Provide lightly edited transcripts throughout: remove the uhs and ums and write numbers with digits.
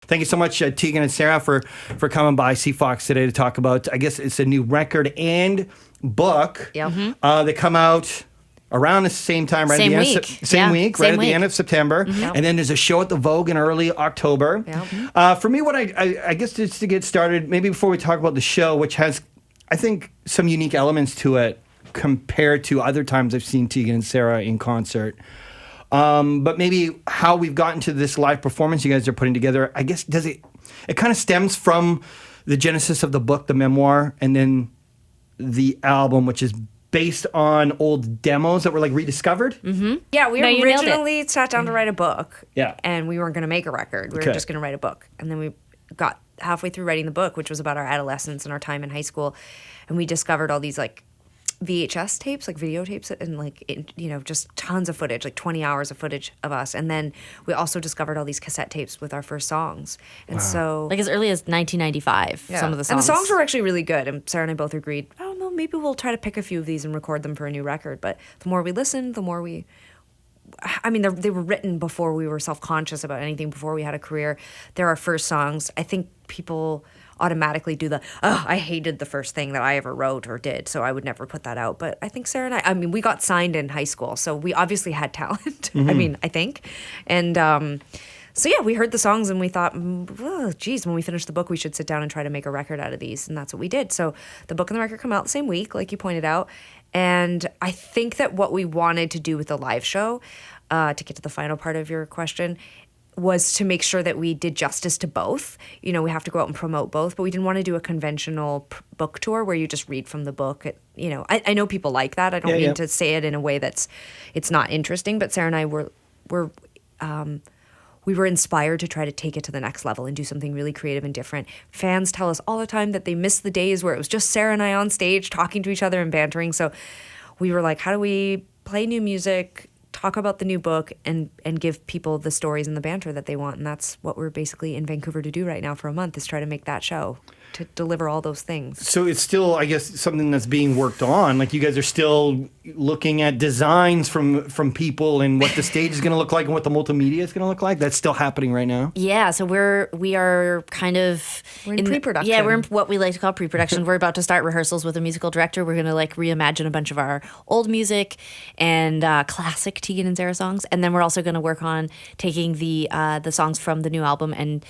Thank you so much, Tegan and Sara, for coming by CFOX today to talk about, I guess it's a new record and book. Yep. They come out around the same time, right? Same at the week. End of, same week, right Same at the week. end of September. And then there's a show at the Vogue in early October. For me, what I guess just to get started, maybe before we talk about the show, which has, I think, some unique elements to it compared to other times I've seen Tegan and Sara in concert. But maybe how we've gotten to this live performance you guys are putting together, I guess, it kind of stems from the genesis of the book, the memoir, and then the album, which is based on old demos that were like rediscovered. Yeah, we No, you nailed it. originally sat down to write a book. Yeah. And we weren't going to make a record. We were Okay. just going to write a book. And then we got halfway through writing the book, which was about our adolescence and our time in high school. And we discovered all these like VHS tapes, like videotapes, and like, just tons of footage, like 20 hours of footage of us. And then we also discovered all these cassette tapes with our first songs. And so... Like as early as 1995, yeah. some of the songs. And the songs were actually really good. And Sarah and I both agreed, I don't know, maybe we'll try to pick a few of these and record them for a new record. But the more we listened, the more we... I mean, they were written before we were self-conscious about anything, before we had a career. They're our first songs. I think people automatically do I hated the first thing that I ever wrote or did, so I would never put that out. But I think Sarah and I mean, we got signed in high school, so we obviously had talent. I mean, I think. And so, yeah, we heard the songs and we thought, oh, geez, when we finish the book, we should sit down and try to make a record out of these. And that's what we did. So the book and the record come out the same week, like you pointed out. And I think that what we wanted to do with the live show, to get to the final part of your question, was to make sure that we did justice to both. We have to go out and promote both, but we didn't want to do a conventional book tour where you just read from the book. I know people like that. I don't mean to say it in a way it's not interesting, but Sarah and I we were inspired to try to take it to the next level and do something really creative and different. Fans tell us all the time that they miss the days where it was just Sarah and I on stage talking to each other and bantering. So we were like, how do we play new music, talk about the new book, and give people the stories and the banter that they want? And that's what we're basically in Vancouver to do right now for a month, is try to make that show, to deliver all those things. So it's still, I guess, something that's being worked on. Like, you guys are still looking at designs from people and what the stage is going to look like and what the multimedia is going to look like. That's still happening right now. Yeah, so we are kind of... We're in pre-production. Yeah, we're in what we like to call pre-production. We're about to start rehearsals with a musical director. We're going to like reimagine a bunch of our old music and classic Tegan and Sara songs. And then we're also going to work on taking the songs from the new album and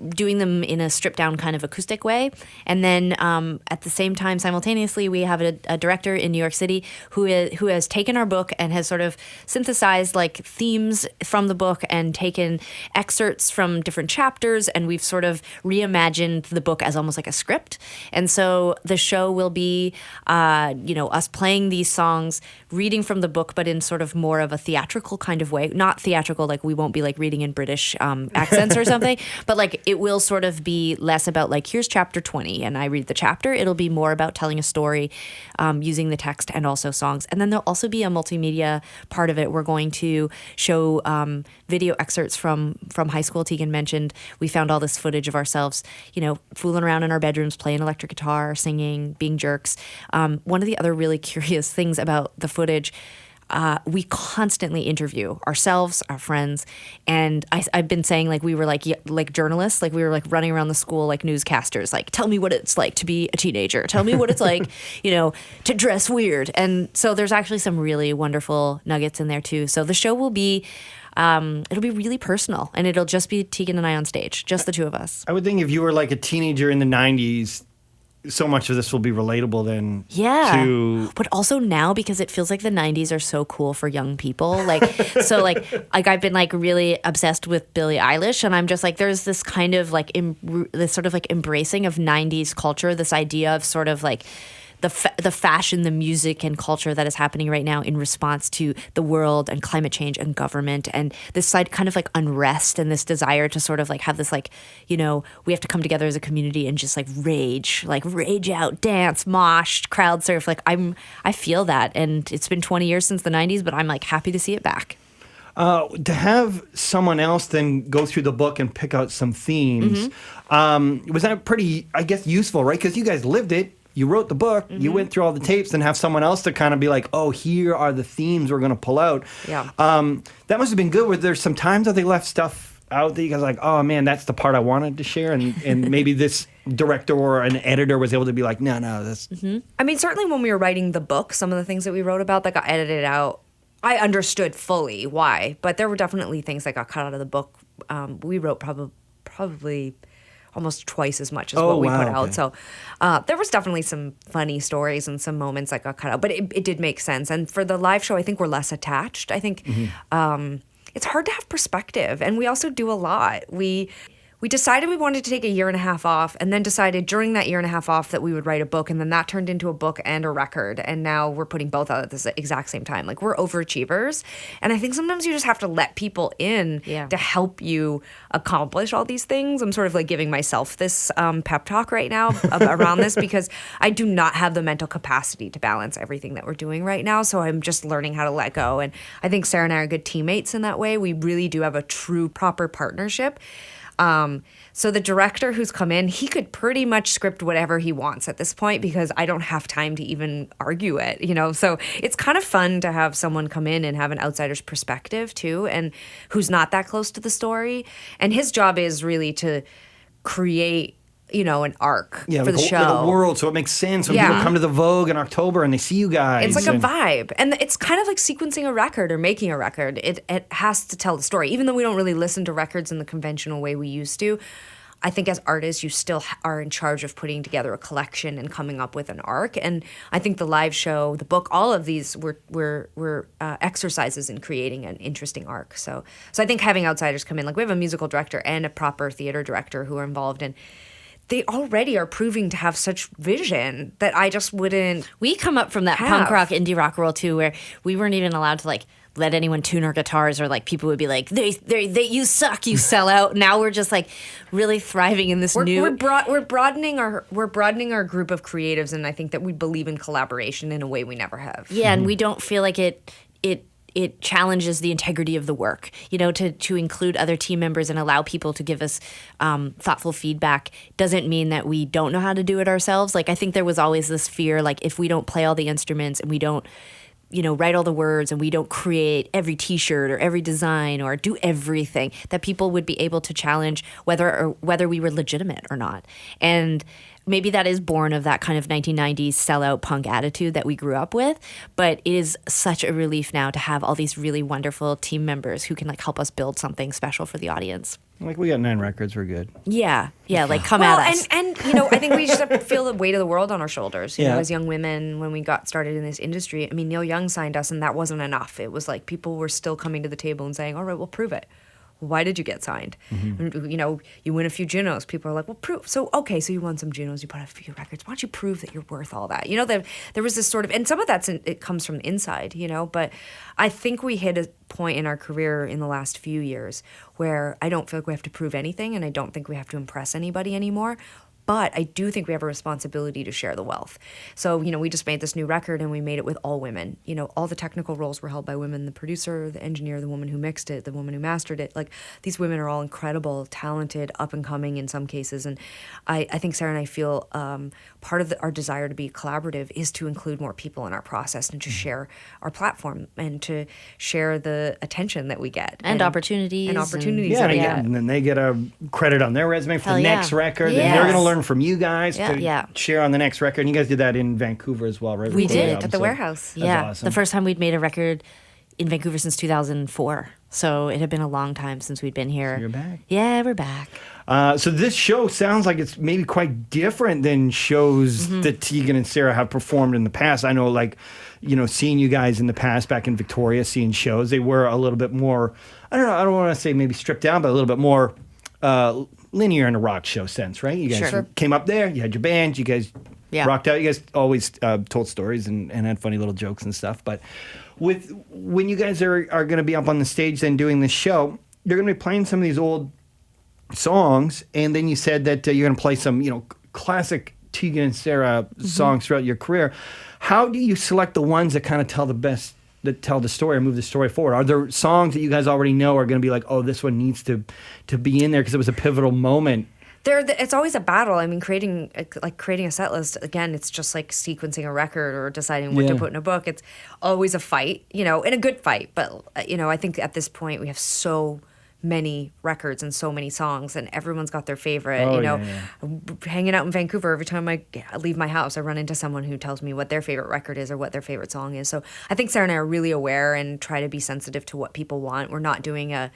doing them in a stripped down kind of acoustic way. And then at the same time, simultaneously, we have a director in New York City who has taken our book and has sort of synthesized like themes from the book and taken excerpts from different chapters, and we've sort of reimagined the book as almost like a script. And so the show will be us playing these songs, reading from the book, but in sort of more of a theatrical kind of way. Not theatrical, like we won't be like reading in British accents or something, but like it will sort of be less about like, here's chapter 20 and I read the chapter. It'll be more about telling a story using the text and also songs. And then there'll also be a multimedia part of it. We're going to show video excerpts from high school. Tegan mentioned we found all this footage of ourselves, fooling around in our bedrooms, playing electric guitar, singing, being jerks. One of the other really curious things about the footage, we constantly interview ourselves, our friends, and I've been saying like we were like journalists, like we were like running around the school like newscasters, like tell me what it's like to be a teenager, tell me what it's like, to dress weird. And so there's actually some really wonderful nuggets in there too. So the show will be it'll be really personal, and it'll just be Tegan and I on stage, just the two of us. I would think if you were like a teenager in the 90s, so much of this will be relatable then. Yeah. But also now, because it feels like the 90s are so cool for young people. Like, so like I've been like really obsessed with Billie Eilish, and I'm just like, there's this kind of like, this sort of like embracing of 90s culture, this idea of sort of like, the fashion, the music and culture that is happening right now in response to the world and climate change and government, and this side kind of like unrest and this desire to sort of like have this like, we have to come together as a community and just like rage out, dance, mosh, crowd surf. Like I feel that, and it's been 20 years since the 90s, but I'm like happy to see it back. To have someone else then go through the book and pick out some themes, was that pretty, I guess, useful, right? Because you guys lived it. You wrote the book, you went through all the tapes, and have someone else to kind of be like, oh, here are the themes we're going to pull out. Yeah. That must have been good. Were there some times that they left stuff out that you guys are like, oh man, that's the part I wanted to share, and maybe this director or an editor was able to be like, no, that's. I mean, certainly when we were writing the book, some of the things that we wrote about that got edited out, I understood fully why, but there were definitely things that got cut out of the book. We wrote probably almost twice as much as what we put out. So there was definitely some funny stories and some moments that got cut out, but it did make sense. And for the live show, I think we're less attached. I think it's hard to have perspective, and we also do a lot. We decided we wanted to take a year and a half off, and then decided during that year and a half off that we would write a book, and then that turned into a book and a record, and now we're putting both out at the exact same time. Like, we're overachievers, and I think sometimes you just have to let people in to help you accomplish all these things. I'm sort of like giving myself this pep talk right now around this, because I do not have the mental capacity to balance everything that we're doing right now, so I'm just learning how to let go, and I think Sara and I are good teammates in that way. We really do have a true, proper partnership. So the director who's come in, he could pretty much script whatever he wants at this point, because I don't have time to even argue it, So it's kind of fun to have someone come in and have an outsider's perspective too, and who's not that close to the story. And his job is really to create an arc for the show. Like a world, so it makes sense when people come to the Vogue in October and they see you guys. It's like a vibe. And it's kind of like sequencing a record or making a record. It has to tell the story. Even though we don't really listen to records in the conventional way we used to, I think as artists, you still are in charge of putting together a collection and coming up with an arc. And I think the live show, the book, all of these were exercises in creating an interesting arc. So I think having outsiders come in, like we have a musical director and a proper theater director who are involved in. They already are proving to have such vision that I just wouldn't. We come up from that punk rock, indie rock world too, where we weren't even allowed to like let anyone tune our guitars, or like people would be like, they you suck, you sell out. Now we're just like really thriving in this new. We're broadening our group of creatives, and I think that we believe in collaboration in a way we never have. Yeah, and we don't feel like it challenges the integrity of the work, to include other team members and allow people to give us thoughtful feedback doesn't mean that we don't know how to do it ourselves. Like, I think there was always this fear, like if we don't play all the instruments and we don't, write all the words and we don't create every T-shirt or every design or do everything, that people would be able to challenge whether we were legitimate or not. And maybe that is born of that kind of 1990s sellout punk attitude that we grew up with, but it is such a relief now to have all these really wonderful team members who can like help us build something special for the audience. Like, we got 9 records, we're good. Yeah, like come at us. And I think we just have to feel the weight of the world on our shoulders. You know, as young women, when we got started in this industry, I mean, Neil Young signed us, and that wasn't enough. It was like people were still coming to the table and saying, all right, we'll prove it. Why did you get signed? Mm-hmm. You win a few Junos. People are like, well, prove. So, okay, so you won some Junos. You put out a few records. Why don't you prove that you're worth all that? There was this sort of, and some of it comes from inside, but I think we hit a point in our career in the last few years where I don't feel like we have to prove anything, and I don't think we have to impress anybody anymore. But I do think we have a responsibility to share the wealth. So, we just made this new record, and we made it with all women. All the technical roles were held by women: the producer, the engineer, the woman who mixed it, the woman who mastered it. Like, these women are all incredible, talented, up and coming in some cases. And I think Sara and I feel part of our desire to be collaborative is to include more people in our process and to share our platform and to share the attention that we get. And opportunities. And opportunities. And then they get a credit on their resume for the next record. Yes. And they're going to learn from you guys to share on the next record. And you guys did that in Vancouver as well, right? We did. At the warehouse. That's awesome. The first time we'd made a record in Vancouver since 2004. So it had been a long time since we'd been here. So you're back. Yeah, we're back. So this show sounds like it's maybe quite different than shows that Tegan and Sara have performed in the past. I know, seeing you guys in the past back in Victoria, seeing shows, they were a little bit more, I don't want to say maybe stripped down, but a little bit more linear in a rock show sense, right? You guys came up there, you had your band, you guys rocked out. You guys always told stories and had funny little jokes and stuff. But when you guys are going to be up on the stage then doing this show, you're going to be playing some of these old songs, and then you said that you're going to play some, classic Tegan and Sara songs throughout your career. How do you select the ones that kind of tell the story or move the story forward? Are there songs that you guys already know are going to be like, oh, this one needs to be in there because it was a pivotal moment? It's always a battle. I mean, creating a set list, again, it's just like sequencing a record or deciding what to put in a book. It's always a fight, and a good fight. But, I think at this point we have so many records and so many songs, and everyone's got their favorite. Oh, you know, yeah. hanging out in Vancouver, every time I leave my house, I run into someone who tells me what their favorite record is or what their favorite song is. So I think Sarah and I are really aware and try to be sensitive to what people want. We're not doing a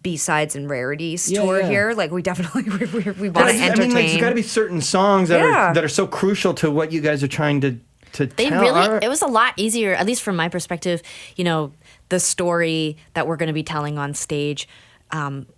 B-sides and rarities tour here. Like, we definitely we want to entertain. I mean, like, there's got to be certain songs that are so crucial to what you guys are trying to They tell. really, it was a lot easier, at least from my perspective, you know, the story that we're going to be telling on stage.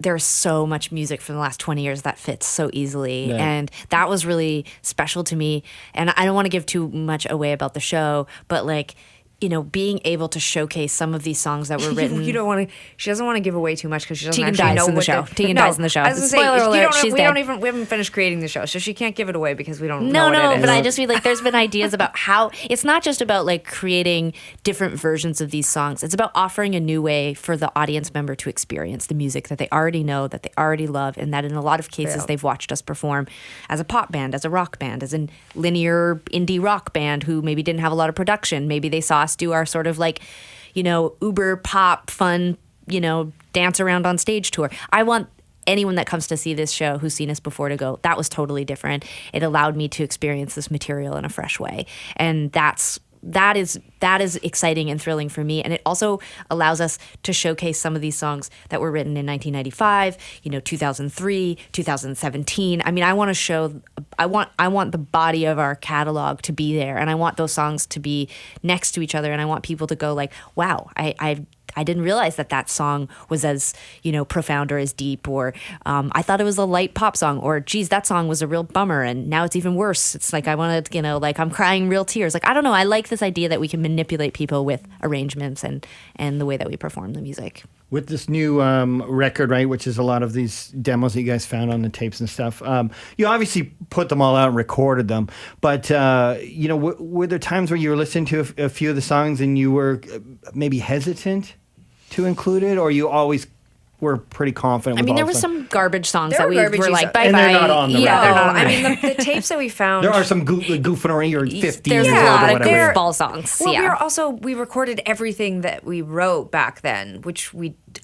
There's so much music from the last 20 years that fits so easily. Yeah. And that was really special to me. And I don't want to give too much away about the show, but like, you know, being able to showcase some of these songs that were written. You don't want to. She doesn't want to give away too much because she doesn't Tegan actually dies know in the what show. Tegan dies in the show. I was gonna say, Spoiler alert, she's we dead. don't even. We haven't finished creating the show, so she can't give it away because we don't. No, know what it is. but I just feel like there's been ideas about how it's not just about like creating different versions of these songs. It's about offering a new way for the audience member to experience the music that they already know, that they already love, and that in a lot of cases they've watched us perform as a pop band, as a rock band, as a linear indie rock band who maybe didn't have a lot of production. Maybe they saw us do our sort of like, you know, uber pop fun, you know, dance around on stage tour. I want anyone that comes to see this show who's seen us before to go, that was totally different. It allowed me to experience this material in a fresh way. And that is exciting and thrilling for me. And it also allows us to showcase some of these songs that were written in 1995, you know, 2003, 2017. I mean, I want to show, I want the body of our catalog to be there, and I want those songs to be next to each other, and I want people to go like, wow, I didn't realize that song was as, you know, profound or as deep, or I thought it was a light pop song, or geez, that song was a real bummer and now it's even worse. It's like I want to, you know, like I'm crying real tears. Like, I don't know. I like this idea that we can manipulate people with arrangements and the way that we perform the music. With this new record, right, which is a lot of these demos that you guys found on the tapes and stuff, you obviously put them all out and recorded them. But, you know, were there times where you were listening to a few of the songs and you were maybe hesitant to include it, or you always were pretty confident? I mean, there were some garbage songs that we were like, bye bye. And they're not on the record. They're not on I mean, the tapes that we found. There are some goofing around your 50s. There's a or lot of whatever. goofball songs. Well, we recorded everything that we wrote back then, which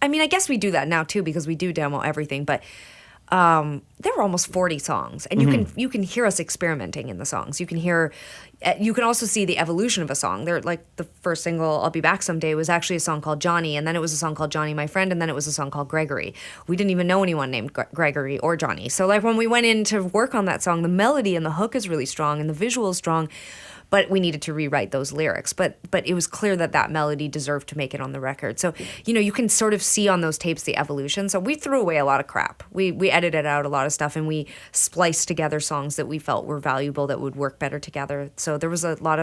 I guess we do that now too because we do demo everything, but there were almost 40 songs, and you can hear us experimenting in the songs. You can also see the evolution of a song. There, like the first single, "I'll Be Back Someday," was actually a song called Johnny, and then it was a song called Johnny My Friend, and then it was a song called Gregory. We didn't even know anyone named Gregory or Johnny. So like when we went in to work on that song, the melody and the hook is really strong, and the visual is strong. But we needed to rewrite those lyrics. But it was clear that melody deserved to make it on the record. So, you know, you can sort of see on those tapes the evolution. So we threw away a lot of crap. We edited out a lot of stuff, and we spliced together songs that we felt were valuable, that would work better together. So there was a lot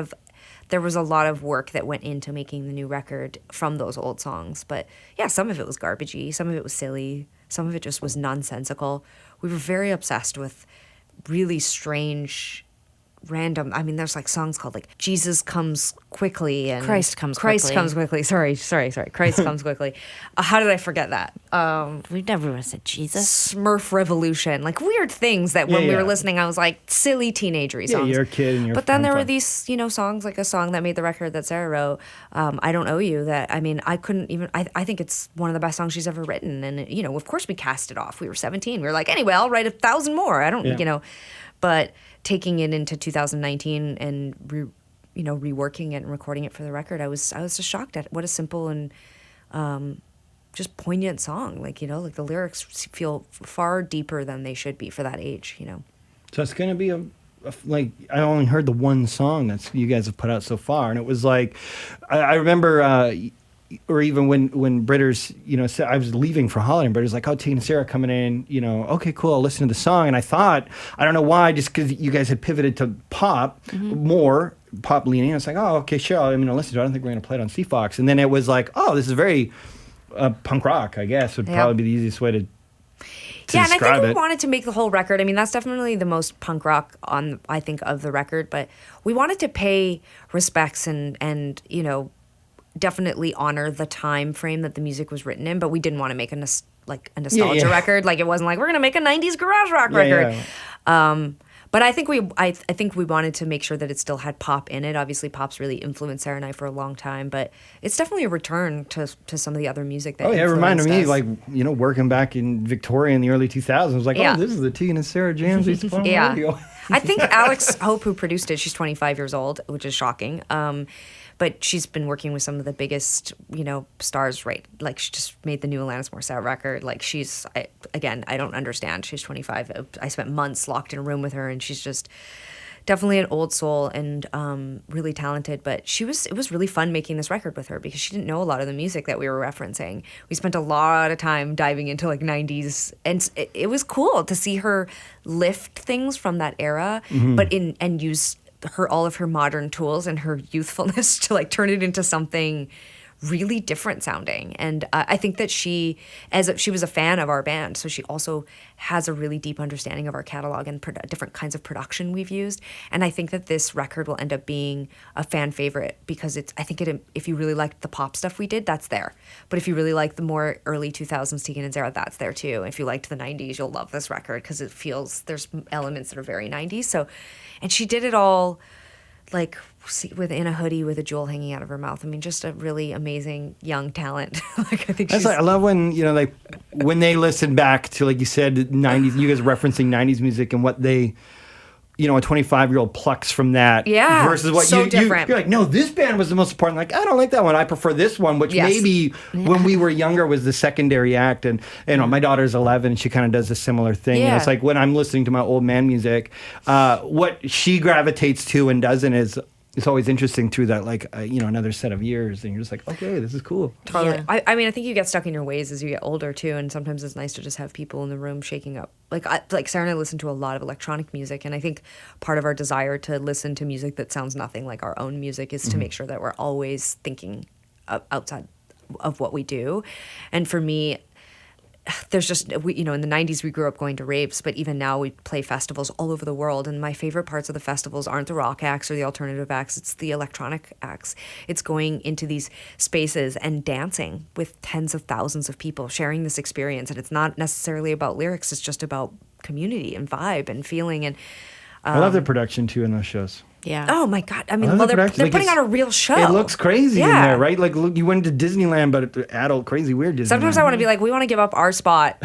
of work that went into making the new record from those old songs. But yeah, some of it was garbagey, some of it was silly, some of it just was nonsensical. We were very obsessed with really strange, random. I mean, there's like songs called like "Jesus Comes Quickly" and Christ Comes Christ Quickly. Comes Quickly. Sorry. Christ Comes Quickly. How did I forget that? We never said Jesus. Smurf Revolution, like weird things that when we were listening, I was like silly teenagery songs. Yeah, you're a kid and you're. But then there were fun. these, you know, songs like a song that made the record that Sarah wrote, "I Don't Owe You." That, I mean, I couldn't even. I think it's one of the best songs she's ever written, and you know, of course, we cast it off. We were 17. We were like, anyway, I'll write 1,000 more. I don't, you know, but taking it into 2019 and reworking it and recording it for the record, I was just shocked at what a simple and just poignant song. Like, you know, like the lyrics feel far deeper than they should be for that age, you know. So it's gonna be like, I only heard the one song that you guys have put out so far, and it was like, I remember. Or even when Britters, you know, said I was leaving for holiday, and Britters like, "Oh, Tegan and Sara coming in, you know, okay, cool, I'll listen to the song." And I thought, I don't know why, just because you guys had pivoted to pop more, pop leaning, I was like, "Oh, okay, sure, I'm gonna listen to it. I don't think we're gonna play it on CFox." And then it was like, "Oh, this is very punk rock, I guess would probably be the easiest way to and I think describe we it." wanted to make the whole record. I mean, that's definitely the most punk rock on, I think, of the record. But we wanted to pay respects and you know, definitely honor the time frame that the music was written in. But we didn't want to make a nostalgia record. Like, it wasn't like we're gonna make a 90s garage rock record. But I think I think we wanted to make sure that it still had pop in it. Obviously, pop's really influenced Sarah and I for a long time, but it's definitely a return to some of the other music that. Oh yeah, it reminded me us. like working back in Victoria in the early 2000s. I was like, Yeah. oh, this is the Tegan and Sara jams we used to play on the Yeah. radio. I think Alex Hope, who produced it, she's 25 years old, which is shocking. But she's been working with some of the biggest, stars, right? Like she just made the new Alanis Morissette record. Like I don't understand. She's 25. I spent months locked in a room with her, and she's just definitely an old soul and really talented. But it was really fun making this record with her because she didn't know a lot of the music that we were referencing. We spent a lot of time diving into like 90s, and it was cool to see her lift things from that era, but and use all of her modern tools and her youthfulness to like turn it into something really different sounding. And I think that she was a fan of our band, so she also has a really deep understanding of our catalog and different kinds of production we've used. And I think that this record will end up being a fan favorite because if you really liked the pop stuff we did, that's there. But if you really like the more early 2000s Tegan and Sara, that's there too. If you liked the 90s, you'll love this record because there's elements that are very 90s. So, and she did it all like within a hoodie with a jewel hanging out of her mouth. I mean, just a really amazing young talent. Like I think I love when when they listen back to, like you said, 90s. You guys referencing 90s music and what they, a 25-year-old plucks from that. Yeah, versus what so different. You're like, no, this band was the most important. Like, I don't like that one. I prefer this one, which maybe when we were younger was the secondary act. And my daughter's 11, and she kind of does a similar thing. Yeah. And it's like when I'm listening to my old man music, what she gravitates to and doesn't is. It's always interesting through that, another set of years, and you're just like, okay, this is cool. Totally. Yeah. I mean, I think you get stuck in your ways as you get older too, and sometimes it's nice to just have people in the room shaking up. Like Sarah and I listen to a lot of electronic music, and I think part of our desire to listen to music that sounds nothing like our own music is to make sure that we're always thinking outside of what we do. And for me, there's just in the 90s we grew up going to raves, but even now we play festivals all over the world, and my favorite parts of the festivals aren't the rock acts or the alternative acts, it's the electronic acts. It's going into these spaces and dancing with tens of thousands of people sharing this experience, and it's not necessarily about lyrics, it's just about community and vibe and feeling. And I love the production too in those shows. Yeah. oh my god, I mean, I love the they're production. putting on a real show. It looks crazy in Yeah. there, right? Like, look, you went to Disneyland, but adult, crazy, weird Disneyland. Sometimes I want to be like, we want to give up our spot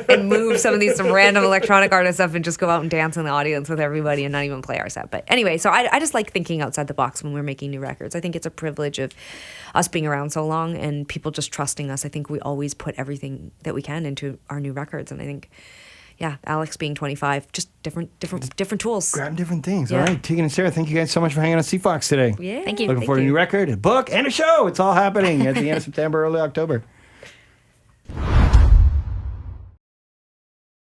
and move some random electronic artists up and just go out and dance in the audience with everybody and not even play our set. But anyway, so I just like thinking outside the box when we're making new records. I think it's a privilege of us being around so long and people just trusting us. I think we always put everything that we can into our new records, and I think, yeah, Alex being 25, just different tools. Grab different things. Yeah. All right, Tegan and Sara, thank you guys so much for hanging on CFox today. Yeah. Thank you. Looking forward to a new record, a book, and a show. It's all happening at the end of September, early October.